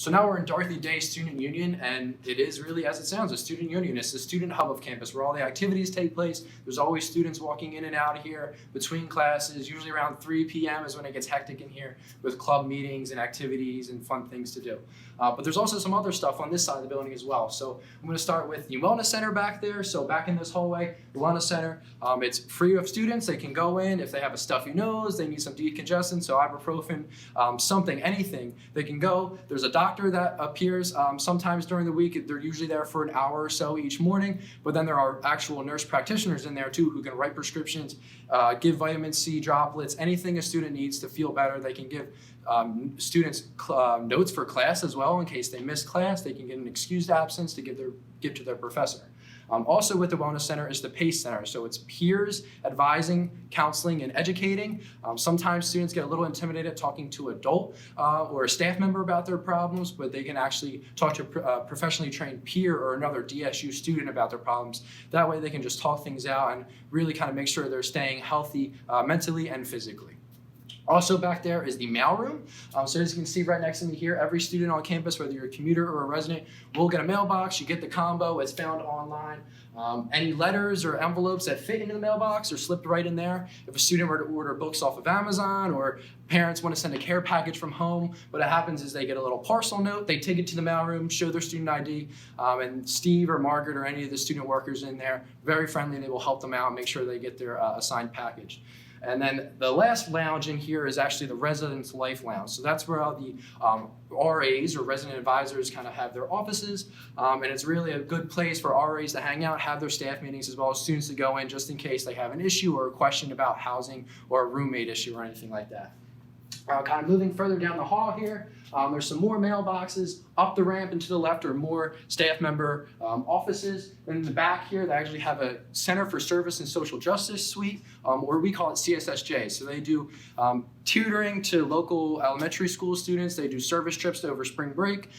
So now we're in Dorothy Day Student Union, and it is really, as it sounds, a student union. It's the student hub of campus where all the activities take place. There's always students walking in and out of here between classes. Usually around 3 p.m. is when it gets hectic in here with club meetings and activities and fun things to do. But there's also some other stuff on this side of the building as well. So I'm going to start with the Wellness Center back there. So back in this hallway, the Wellness Center, it's free of students. They can go in if they have a stuffy nose, they need some decongestant, so ibuprofen, something, anything. They can go. There's a doctor that appears sometimes during the week. They're usually there for an hour or so each morning, but then there are actual nurse practitioners in there too who can write prescriptions, give vitamin C droplets, anything a student needs to feel better. They can give students notes for class as well in case they miss class. They can get an excused absence to give to their professor. Also with the Wellness Center is the PACE Center. So it's peers, advising, counseling, and educating. Sometimes students get a little intimidated talking to an adult or a staff member about their problems, but they can actually talk to a professionally trained peer or another DSU student about their problems. That way they can just talk things out and really kind of make sure they're staying healthy mentally and physically. Also back there is the mailroom. So as you can see right next to me here, every student on campus, whether you're a commuter or a resident, will get a mailbox. You get the combo. It's found online. Any letters or envelopes that fit into the mailbox are slipped right in there. If a student were to order books off of Amazon or parents want to send a care package from home, what happens is they get a little parcel note, they take it to the mailroom, show their student ID, and Steve or Margaret or any of the student workers in there, very friendly, they will help them out and make sure they get their assigned package. And then the last lounge in here is actually the Residence Life Lounge. So that's where all the RAs or resident advisors kind of have their offices. And it's really a good place for RAs to hang out, have their staff meetings, as well as students to go in just in case they have an issue or a question about housing or a roommate issue or anything like that. Kind of moving further down the hall here, there's some more mailboxes. Up the ramp and to the left are more staff member offices. And in the back here, they actually have a Center for Service and Social Justice suite, or we call it CSSJ. So they do tutoring to local elementary school students. They do service trips over spring break.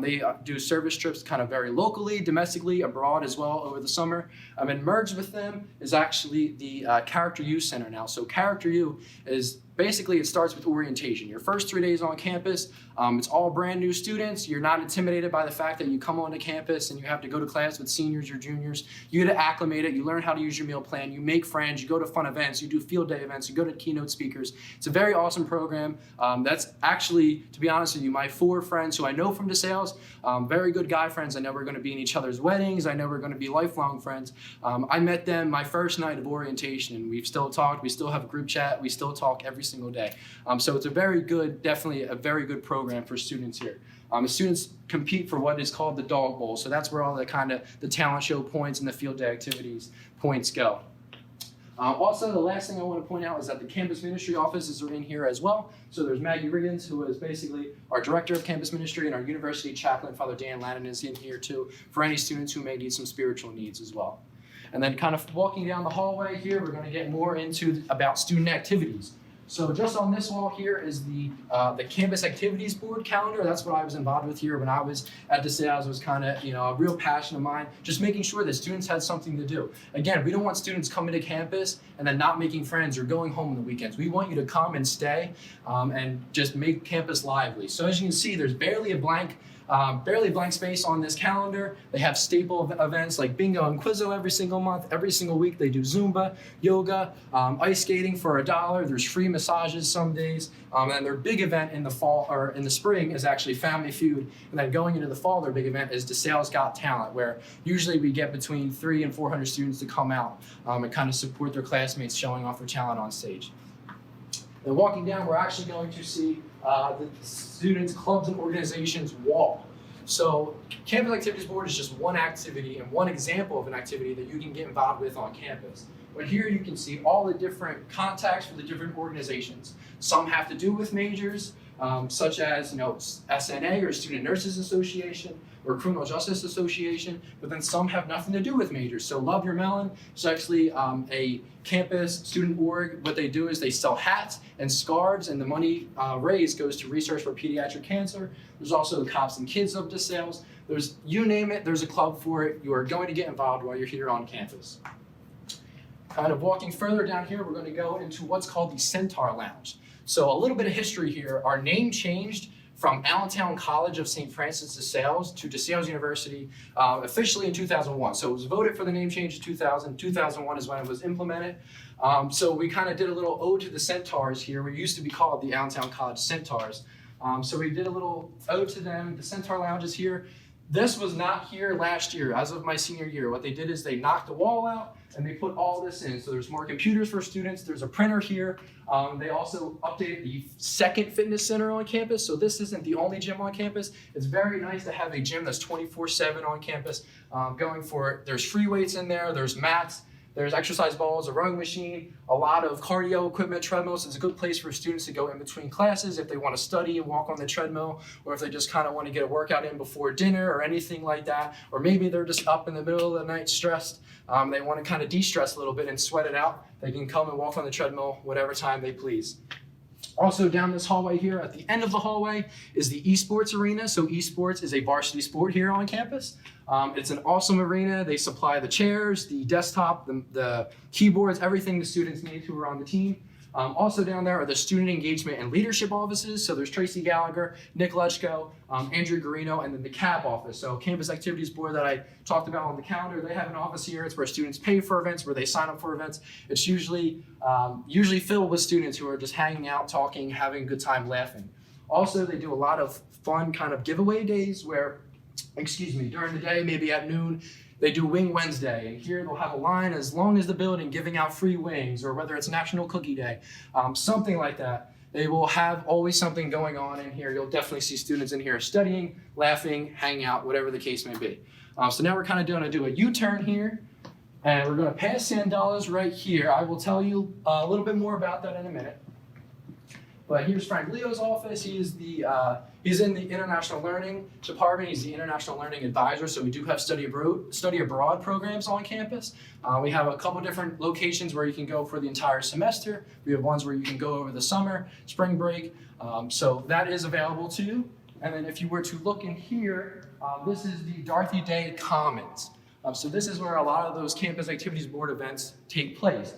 They do service trips kind of very locally, domestically, abroad as well over the summer. And merged with them is actually the Character U Center now. So Character U is basically, it starts with orientation. Your first 3 days on campus, it's all brand new students. You're not intimidated by the fact that you come onto campus and you have to go to class with seniors or juniors. You get to acclimate it. You learn how to use your meal plan. You make friends. You go to fun events. You do field day events. You go to keynote speakers. It's a very awesome program. That's actually, to be honest with you, my 4 friends who I know from DeSales, very good guy friends. I know we're going to be in each other's weddings. I know we're going to be lifelong friends. I met them my first night of orientation, and we've still talked. We still have a group chat. We still talk every single day. So it's a very good, definitely a very good program for students here. The students compete for what is called the Dog Bowl. So that's where all the kind of the talent show points and the field day activities points go. Also, the last thing I want to point out is that the campus ministry offices are in here as well. So there's Maggie Riggins, who is basically our director of campus ministry, and our university chaplain, Father Dan Lannon, is in here too for any students who may need some spiritual needs as well. And then kind of walking down the hallway here, we're going to get more into about student activities. So just on this wall here is the campus activities board calendar. That's what I was involved with here when I was at DeSales. It was kind of, a real passion of mine, just making sure that students had something to do. Again, we don't want students coming to campus and then not making friends or going home on the weekends. We want you to come and stay and just make campus lively. So as you can see, there's barely blank space on this calendar. They have staple events like bingo and quizzo every single month. Every single week they do Zumba, yoga, ice skating for $1. There's free massages some days. And their big event in the fall or in the spring is actually Family Feud. And then going into the fall, their big event is DeSales Got Talent, where usually we get between 300 and 400 students to come out and kind of support their classmates showing off their talent on stage. And walking down, we're actually going to see the students' clubs and organizations wall. So Campus Activities Board is just one activity and one example of an activity that you can get involved with on campus. But here you can see all the different contacts for the different organizations. Some have to do with majors, such as SNA or Student Nurses Association or Criminal Justice Association, but then some have nothing to do with majors. So Love Your Melon is actually a campus student org. What they do is they sell hats and scarves, and the money raised goes to research for pediatric cancer. There's also the Cops and Kids of DeSales. There's, you name it, there's a club for it. You are going to get involved while you're here on campus. Kind of walking further down here, we're going to go into what's called the Centaur Lounge. So a little bit of history here. Our name changed from Allentown College of St. Francis DeSales to DeSales University officially in 2001. So it was voted for the name change in 2000. 2001 is when it was implemented. So we kind of did a little ode to the Centaurs here. We used to be called the Allentown College Centaurs. So we did a little ode to them. The Centaur Lounge is here. This was not here last year, as of my senior year. What they did is they knocked the wall out and they put all this in. So there's more computers for students. There's a printer here. They also updated the second fitness center on campus. So this isn't the only gym on campus. It's very nice to have a gym that's 24/7 on campus. There's free weights in there. There's mats. There's exercise balls, a rowing machine, a lot of cardio equipment, treadmills. It's a good place for students to go in between classes if they want to study and walk on the treadmill, or if they just kind of want to get a workout in before dinner or anything like that. Or maybe they're just up in the middle of the night stressed. They want to kind of de-stress a little bit and sweat it out. They can come and walk on the treadmill whatever time they please. Also down this hallway here, at the end of the hallway, is the Esports Arena. So esports is a varsity sport here on campus. It's an awesome arena. They supply the chairs, the desktop, the keyboards, everything the students need who are on the team. Also down there are the student engagement and leadership offices. So there's Tracy Gallagher, Nick Lechko, Andrew Garino, and then the CAB office. So Campus Activities Board that I talked about on the calendar, they have an office here. It's where students pay for events, where they sign up for events. It's usually filled with students who are just hanging out, talking, having a good time, laughing. Also, they do a lot of fun kind of giveaway days where, during the day, maybe at noon, they do Wing Wednesday, and here they'll have a line as long as the building giving out free wings, or whether it's National Cookie Day, something like that. They will have always something going on in here. You'll definitely see students in here studying, laughing, hanging out, whatever the case may be. So now we're kind of going to do a U-turn here, and we're going to pass Sandella's right here. I will tell you a little bit more about that in a minute. But here's Frank Leo's office. He's in the International Learning Department. He's the International Learning Advisor, so we do have study abroad programs on campus. We have a couple different locations where you can go for the entire semester. We have ones where you can go over the summer, spring break. So that is available to you. And then if you were to look in here, this is the Dorothy Day Commons. So this is where a lot of those Campus Activities Board events take place.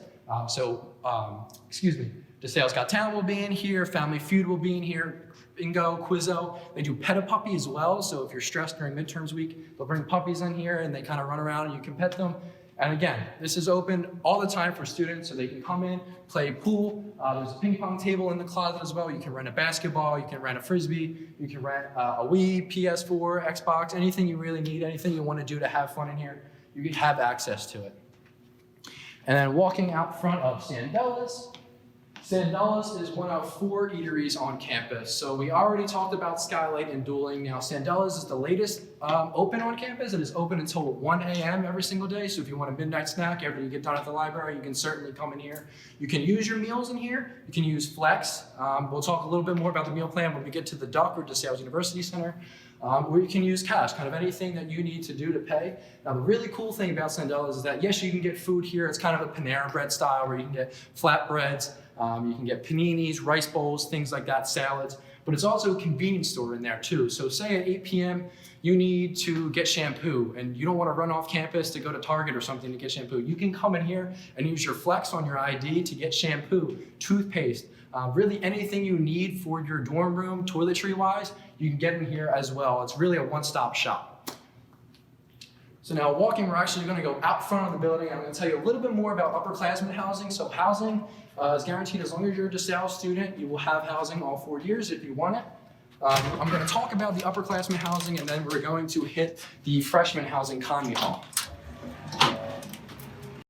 DeSales Got Talent will be in here, Family Feud will be in here, Bingo, Quizzo. They do Pet a Puppy as well, so if you're stressed during midterms week, they'll bring puppies in here and they kind of run around and you can pet them. And again, this is open all the time for students, so they can come in, play pool. There's a ping pong table in the closet as well. You can rent a basketball, you can rent a Frisbee, you can rent a Wii, PS4, Xbox, anything you really need, anything you want to do to have fun in here, you can have access to it. And then walking out front of Sandella's. Sandella's is one of 4 eateries on campus. So we already talked about Skylight and dueling. Now Sandella's is the latest open on campus. It is open until 1 a.m. every single day. So if you want a midnight snack after you get done at the library, you can certainly come in here. You can use your meals in here. You can use Flex. We'll talk a little bit more about the meal plan when we get to the Duck or DeSales University Center. Or you can use cash, kind of anything that you need to do to pay. Now the really cool thing about Sandella's is that yes, you can get food here. It's kind of a Panera Bread style where you can get flatbreads, you can get paninis, rice bowls, things like that, salads. But it's also a convenience store in there too. So say at 8 p.m. you need to get shampoo and you don't want to run off campus to go to Target or something to get shampoo. You can come in here and use your Flex on your ID to get shampoo, toothpaste, really anything you need for your dorm room, toiletry-wise, you can get in here as well. It's really a one-stop shop. So now walking, we're actually going to go out front of the building. I'm going to tell you a little bit more about upperclassmen housing. So housing is guaranteed as long as you're a DeSales student. You will have housing all 4 years if you want it. I'm going to talk about the upperclassmen housing, and then we're going to hit the freshman housing commune hall.